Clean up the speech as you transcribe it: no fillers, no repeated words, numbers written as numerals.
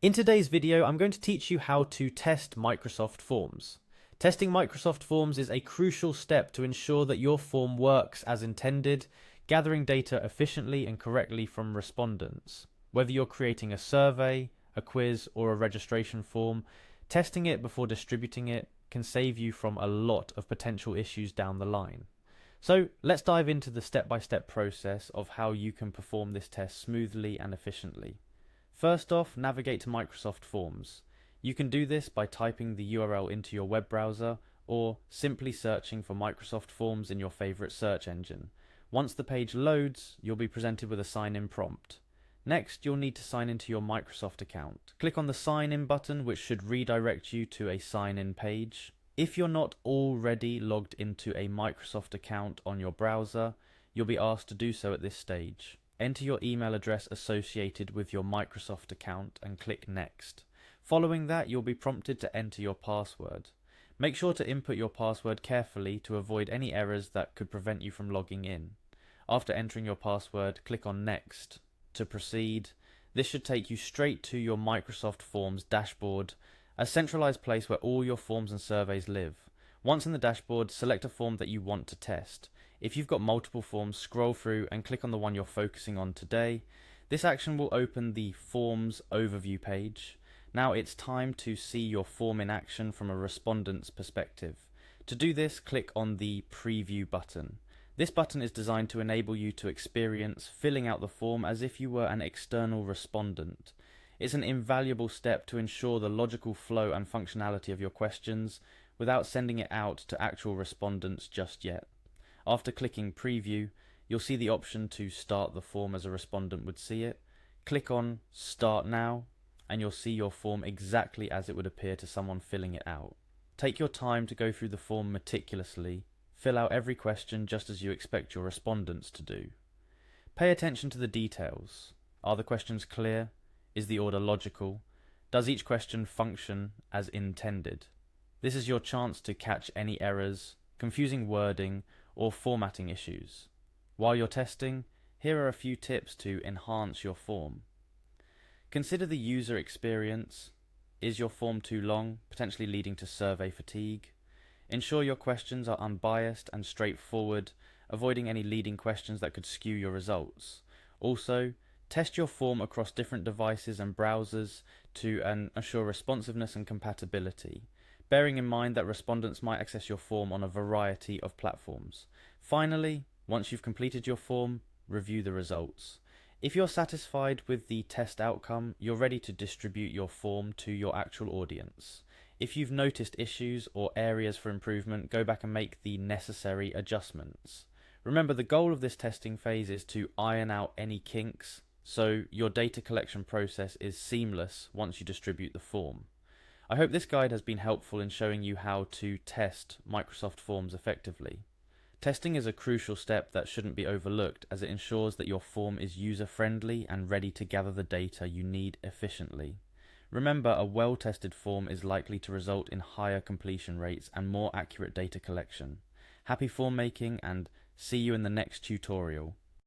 In today's video, I'm going to teach you how to test Microsoft Forms. Testing Microsoft Forms is a crucial step to ensure that your form works as intended, gathering data efficiently and correctly from respondents. Whether you're creating a survey, a quiz, or a registration form, testing it before distributing it can save you from a lot of potential issues down the line. So let's dive into the step-by-step process of how you can perform this test smoothly and efficiently. First off, navigate to Microsoft Forms. You can do this by typing the URL into your web browser or simply searching for Microsoft Forms in your favorite search engine. Once the page loads, you'll be presented with a sign-in prompt. Next, you'll need to sign into your Microsoft account. Click on the Sign In button, which should redirect you to a sign-in page. If you're not already logged into a Microsoft account on your browser, you'll be asked to do so at this stage. Enter your email address associated with your Microsoft account and click Next. Following that, you'll be prompted to enter your password. Make sure to input your password carefully to avoid any errors that could prevent you from logging in. After entering your password, click on Next to proceed. This should take you straight to your Microsoft Forms dashboard, a centralized place where all your forms and surveys live. Once in the dashboard, select a form that you want to test. If you've got multiple forms, scroll through and click on the one you're focusing on today. This action will open the Forms Overview page. Now it's time to see your form in action from a respondent's perspective. To do this, click on the Preview button. This button is designed to enable you to experience filling out the form as if you were an external respondent. It's an invaluable step to ensure the logical flow and functionality of your questions without sending it out to actual respondents just yet. After clicking Preview, you'll see the option to start the form as a respondent would see it. Click on Start Now, and you'll see your form exactly as it would appear to someone filling it out. Take your time to go through the form meticulously. Fill out every question just as you expect your respondents to do. Pay attention to the details. Are the questions clear? Is the order logical? Does each question function as intended? This is your chance to catch any errors, confusing wording, or formatting issues. While you're testing, here are a few tips to enhance your form. Consider the user experience. Is your form too long, potentially leading to survey fatigue? Ensure your questions are unbiased and straightforward, avoiding any leading questions that could skew your results. Also, test your form across different devices and browsers to assure responsiveness and compatibility, bearing in mind that respondents might access your form on a variety of platforms. Finally, once you've completed your form, review the results. If you're satisfied with the test outcome, you're ready to distribute your form to your actual audience. If you've noticed issues or areas for improvement, go back and make the necessary adjustments. Remember, the goal of this testing phase is to iron out any kinks, so your data collection process is seamless once you distribute the form. I hope this guide has been helpful in showing you how to test Microsoft Forms effectively. Testing is a crucial step that shouldn't be overlooked, as it ensures that your form is user-friendly and ready to gather the data you need efficiently. Remember, a well-tested form is likely to result in higher completion rates and more accurate data collection. Happy form making, and see you in the next tutorial.